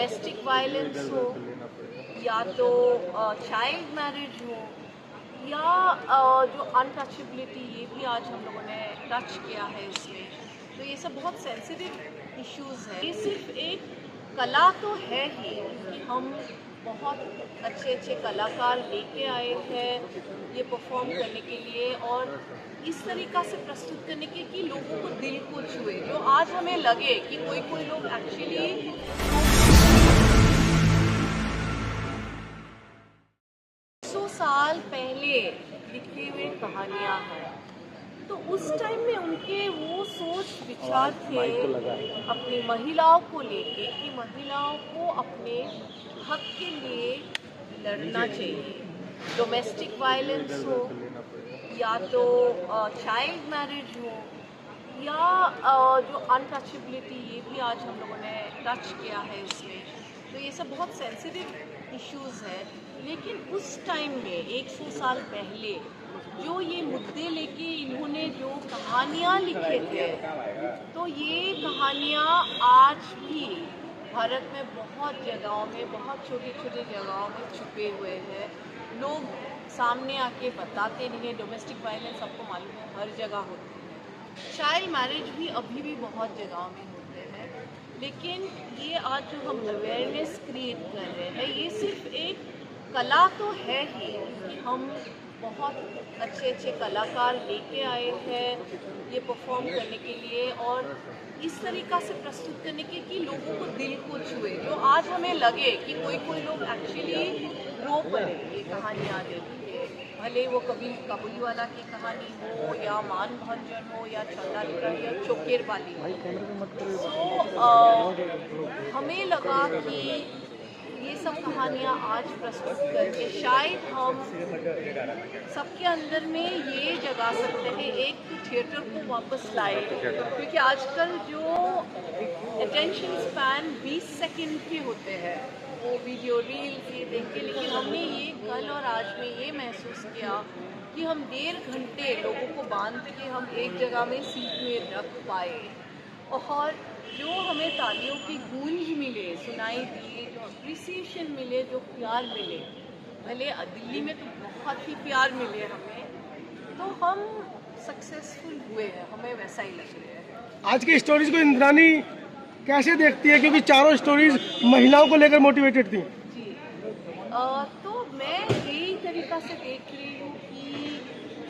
Domestic violence हो या तो चाइल्ड मैरिज हो या जो अनटचेबिलिटी, ये भी आज हम लोगों ने टच किया है इसमें। तो ये सब बहुत सेंसिटिव इश्यूज हैं। ये सिर्फ एक कला तो है ही कि हम बहुत अच्छे अच्छे कलाकार लेके आए हैं ये परफॉर्म करने के लिए और इस तरीक़ा से प्रस्तुत करने के कि लोगों को दिल को छुए, जो आज हमें लगे कि कोई लोग एक्चुअली 100 साल पहले लिखी हुई कहानियाँ हैं। तो उस टाइम में उनके वो सोच विचार थे अपनी महिलाओं को लेके कि महिलाओं को अपने हक के लिए लड़ना चाहिए। डोमेस्टिक वायलेंस हो या तो चाइल्ड मैरिज हो या जो अनटचेबिलिटी, ये भी आज हम लोगों ने टच किया है इसमें। तो ये सब बहुत सेंसिटिव इश्यूज हैं। लेकिन उस टाइम में 100 साल पहले जो ये मुद्दे लेके इन्होंने जो कहानियाँ लिखे थे, तो ये कहानियाँ आज भी भारत में बहुत जगहों में, बहुत छोटी छोटी जगहों में छुपे हुए हैं। लोग सामने आके बताते नहीं हैं। डोमेस्टिक वायलेंस आपको मालूम है हर जगह होती है। चाइल्ड मैरिज भी अभी भी बहुत जगहों में होते हैं। लेकिन ये आज जो हम अवेयरनेस क्रिएट कर रहे हैं, ये सिर्फ एक कला तो है ही कि हम बहुत अच्छे अच्छे कलाकार लेके आए हैं ये परफॉर्म करने के लिए और इस तरीक़ा से प्रस्तुत करने के कि लोगों को दिल को छुए, जो आज हमें लगे कि कोई लोग एक्चुअली रो पड़े ये कहानियाँ देख के। भले वो कभी काबुलीवाला की कहानी हो या मान भंजन हो या चंडालिका या चोकेर वाली हो। तो हमें लगा कि ये सब कहानियाँ आज प्रस्तुत करके शायद हम सबके अंदर में ये जगा सकते हैं, एक थिएटर को वापस लाए। क्योंकि आजकल जो अटेंशन स्पैन 20 सेकंड के होते हैं, वो वीडियो रील्स ये देख के। लेकिन हमने ये कल और आज में ये महसूस किया कि हम 1.5 घंटे लोगों को बांध के हम एक जगह में सीट में रख पाए और जो हमें तालियों की गूंज मिले, सुनाई दिए, जो अप्रिसिएशन मिले, जो प्यार मिले, भले दिल्ली में तो बहुत ही प्यार मिले हमें, तो हम सक्सेसफुल हुए हैं, हमें वैसा ही लग रहा है। आज की स्टोरीज को इंद्रानी कैसे देखती है, क्योंकि चारों स्टोरीज महिलाओं को लेकर मोटिवेटेड थी? जी तो मैं यही तरीक़ा से देख रही हूँ कि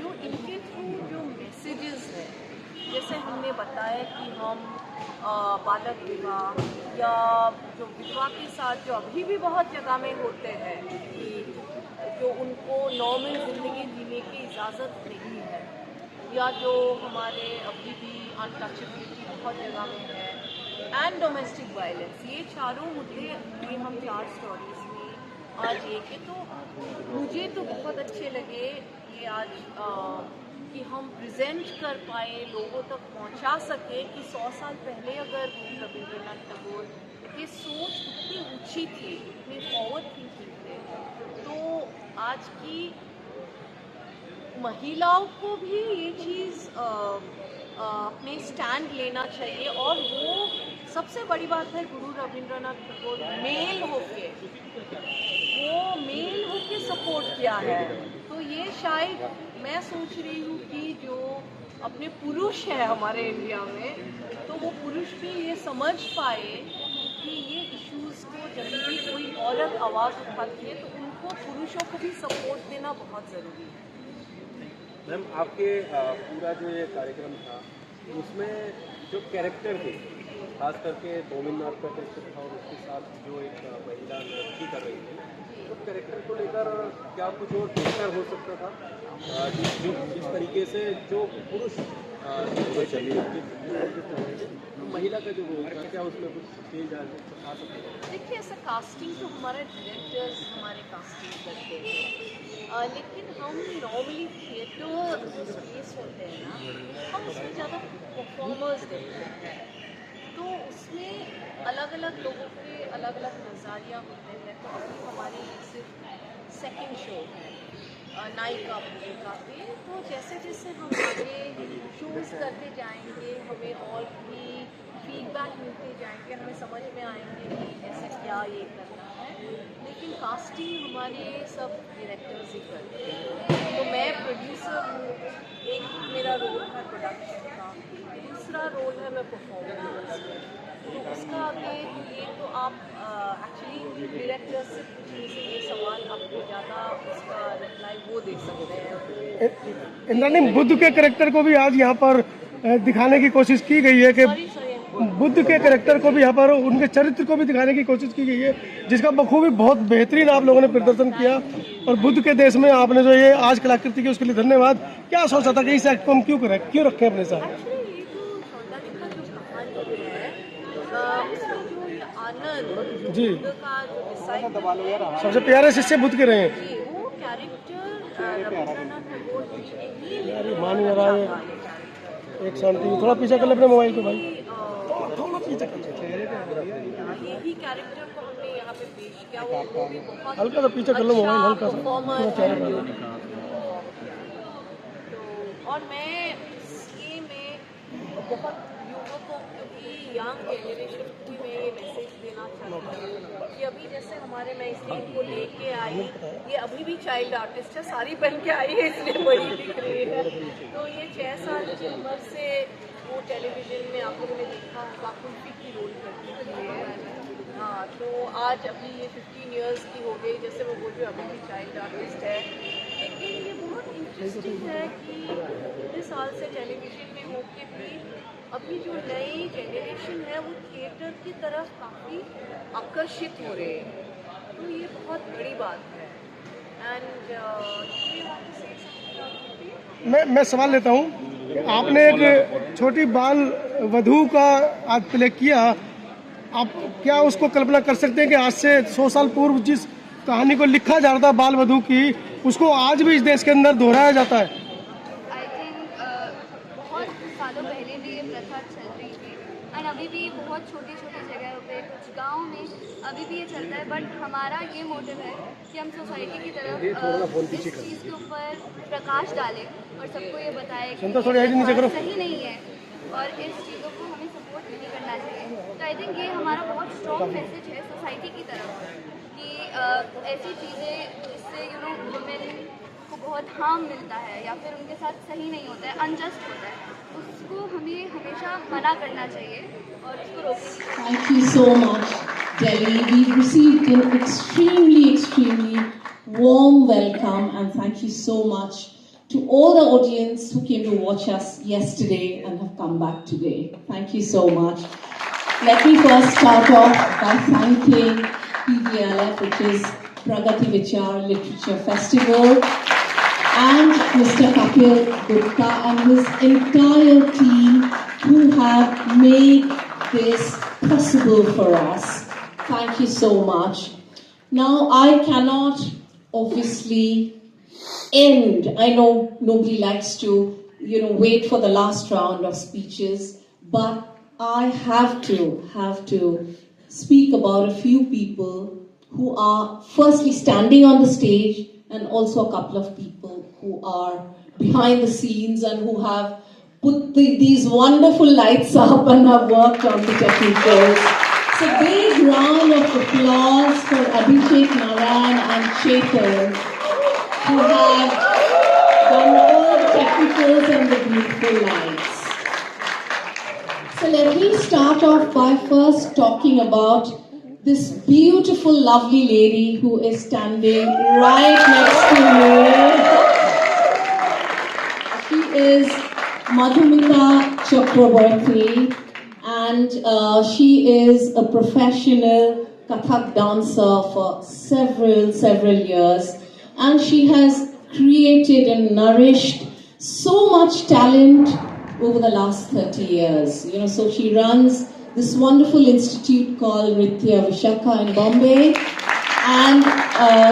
जो इनके थ्रू जो मैसेजेस हैं, जैसे हमने बताया कि हम बालक विवाह या जो विधवा के साथ जो अभी भी बहुत जगह में होते हैं कि जो उनको नॉर्मल ज़िंदगी जीने की इजाज़त नहीं है, या जो हमारे अभी भी अनटचेबिलिटी बहुत जगह में है, एंड डोमेस्टिक वायलेंस, ये चारों मुद्दे ये हम 4 स्टोरीज में आज लेके, तो मुझे तो बहुत अच्छे लगे ये आज कि हम प्रेजेंट कर पाए, लोगों तक पहुंचा सके कि 100 साल पहले अगर रविंद्रनाथ टैगोर की सोच इतनी ऊंची थी, इतनी फॉरवर्ड थिंकिंग थे, तो आज की महिलाओं को भी ये चीज़ अपने स्टैंड लेना चाहिए। और वो सबसे बड़ी बात है, गुरु रविंद्रनाथ टैगोर मेल होके सपोर्ट किया है। तो ये शायद मैं सोच रही हूँ कि जो अपने पुरुष है हमारे इंडिया में, तो वो पुरुष भी ये समझ पाए कि ये इश्यूज़ को जब भी कोई औरत आवाज़ उठाती है तो उनको पुरुषों को भी सपोर्ट देना बहुत ज़रूरी है। मैम, आपके पूरा जो ये कार्यक्रम था उसमें जो कैरेक्टर थे, खास करके गोविंदनाथ का कैरेक्टर था और उसके साथ जो एक महिला नृत्य कर रही थी, तो कैरेक्टर को लेकर क्या कुछ और बेहतर हो सकता था? जिस तरीके से जो पुरुष महिला का जो रोल था, क्या उसमें कुछ चेंज आ सकता है? देखिए, ऐसा कास्टिंग तो हमारे डायरेक्टर्स हमारे कास्टिंग करते हैं, लेकिन हम नॉर्मली थिएटर स्पेस होते हैं ना, हम उसमें ज़्यादा परफॉर्मर्स देखते हैं। तो उसमें अलग अलग लोगों के अलग अलग नज़रिया होते हैं। तो अभी हमारी सिर्फ सेकंड शो है नायिका भूमिका पे, तो जैसे जैसे हम आगे शोज़ करते जाएंगे, हमें और भी फीडबैक मिलते जाएंगे, हमें समझ में आएंगे कि ऐसे क्या ये करना है। लेकिन कास्टिंग हमारे सब डायरेक्टर्स ही करते हैं। तो मैं प्रोड्यूसर हूँ, एक मेरा रोल है प्रोडक्शन का, दूसरा रोल है मैं परफॉर्मेंस में। तो उसका आगे ये तो आप एक्चुअली डायरेक्टर से पूछने से ये सवाल आपको ज़्यादा उसका रिप्लाई वो दे सकते हैं। इंद्राणी, बुद्ध के कैरेक्टर को भी आज यहाँ पर दिखाने की कोशिश की गई है कि बुद्ध के कैरेक्टर को भी यहाँ पर उनके चरित्र को भी दिखाने की कोशिश की गई है, जिसका बखूबी बहुत बेहतरीन आप लोगों ने प्रदर्शन किया। और बुद्ध के देश में आपने जो ये आज कलाकृति की उसके लिए धन्यवाद। क्या सोचा था कि इस एक्ट को हम क्यों रखें अपने साथ? एक्चुअली ये जो सौंदर्य का जो कहानी है उसमें जो ये आनंद जी। बुद्ध का जो डिसाइपल सबसे प्यारे शिष्य बुद्ध के रहे हैं जी, वो कैरेक्टर रविंद्रनाथ टैगोर जी ने ही यार, मान नहीं रहा है। एक शांति, थोड़ा पीछे कर ले अपने मोबाइल को भाई, थोड़ा पीछे कर ले। यही कैरेक्टर को हमने यहाँ पे पेश किया। वो भी बहुत हल्का सा पीछे कर लो मोबाइल, हल्का सा परफॉर्मर पूरा चेहरा कर लो। तो और मैं ये में बहुत युवकों, क्योंकि यंग जनरेशन को भी मैं ये मैसेज देना चाहती हूँ कि अभी जैसे हमारे, मैं इसलिए इनको लेके आई, ये अभी भी चाइल्ड आर्टिस्ट है, साड़ी पहन के आई है इसलिए बड़ी दिख रही है। तो ये 6 साल की उम्र से वो टेलीविजन में आप लोगों ने देखा होगा कुल्फी की रोल करती है। हाँ, तो आज अभी ये 15 इयर्स की हो गई, जैसे वो बोल रहे अभी भी चाइल्ड आर्टिस्ट है। लेकिन ये बहुत इंटरेस्टिंग है कि इतने साल से टेलीविजन में होके भी अभी जो नई जनरेशन है वो थिएटर की तरफ काफ़ी आकर्षित हो रहे हैं। तो ये बहुत बड़ी बात है। एंड मैं सवाल लेता हूँ, आपने एक छोटी बाल वधू का आज प्ले किया, आप क्या उसको कल्पना कर सकते हैं कि आज से 100 साल पूर्व जिस कहानी को लिखा जा रहा था बाल वधू की, उसको आज भी इस देश के अंदर दोहराया जाता है? आई थिंक बहुत सालों पहले भी ये प्रथा चल रही थी एंड अभी भी बहुत छोटी छोटी जगहों पे, कुछ गाँव में अभी भी ये चलता है। बट हमारा ये मोटिव है कि हम सोसाइटी की तरफ इस चीज़ के ऊपर प्रकाश डालें और सबको ये बताएं कि ये सही नहीं है और इस चीज़ों को हमें सपोर्ट नहीं करना चाहिए। तो आई थिंक ये हमारा बहुत स्ट्रॉन्ग मैसेज है सोसाइटी की तरफ कि ऐसी चीज़ें जिससे वुमेन को बहुत हार्म मिलता है या फिर उनके साथ सही नहीं होता है, अनजस्ट होता है, उसको हमें हमेशा मना करना चाहिए और उसको रोकना चाहिए। Thank you so much, Delhi. We've received an extremely warm welcome, and thank you so much to all the audience who came to watch us yesterday and have come back today. Thank you so much. Let me first start off by thanking PVLF, which is Pragati Vichar Literature Festival, and Mr. Kapil Gupta and his entire team who have made this possible for us. Thank you so much. Now, I cannot obviously end. I know nobody likes to, wait for the last round of speeches, but I have to speak about a few people who are firstly standing on the stage and also a couple of people who are behind the scenes and who have put these wonderful lights up and have worked on the technicals. So big round of applause for Abhishek Narayan and Chetan who have done all the technicals and the beautiful lights. So let me start off by first talking about this beautiful, lovely lady who is standing right next to me. She is Madhumita Chakraborty, and she is a professional Kathak dancer for several years, and she has created and nourished so much talent over the last 30 years. So she runs this wonderful institute called Nritya Vishaka in Bombay, and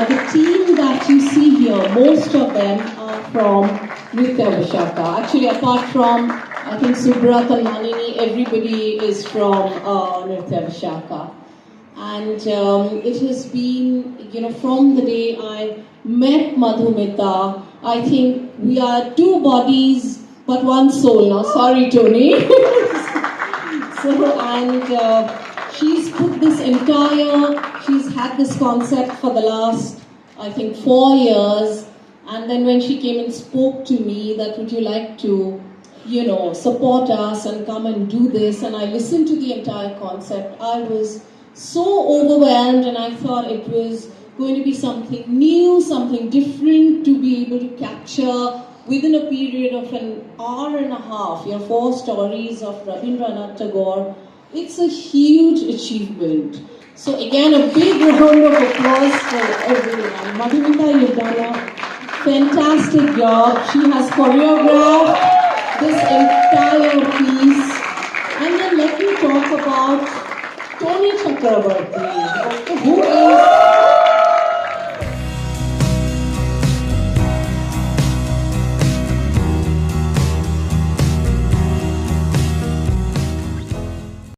the team that you see here, most of them are from Nritya Vishaka. Actually, apart from, I think, Subrat and Manini, everybody is from Nritya Vishaka. And it has been, from the day I met Madhumita, I think we are two bodies but one soul. Now, sorry, Tony. So and she's put this she's had this concept for the last, I think, 4 years. And then when she came and spoke to me that would you like to, support us and come and do this, and I listened to the entire concept, I was so overwhelmed, and I thought it was going to be something new, something different to be able to capture within a period of an hour and a half, 4 stories of Rabindranath Tagore. It's a huge achievement. So again, a big round of applause for everyone. Madhumita, you've done a fantastic job. She has choreographed this entire piece. And then let me talk about Tony Chakrabarty, who is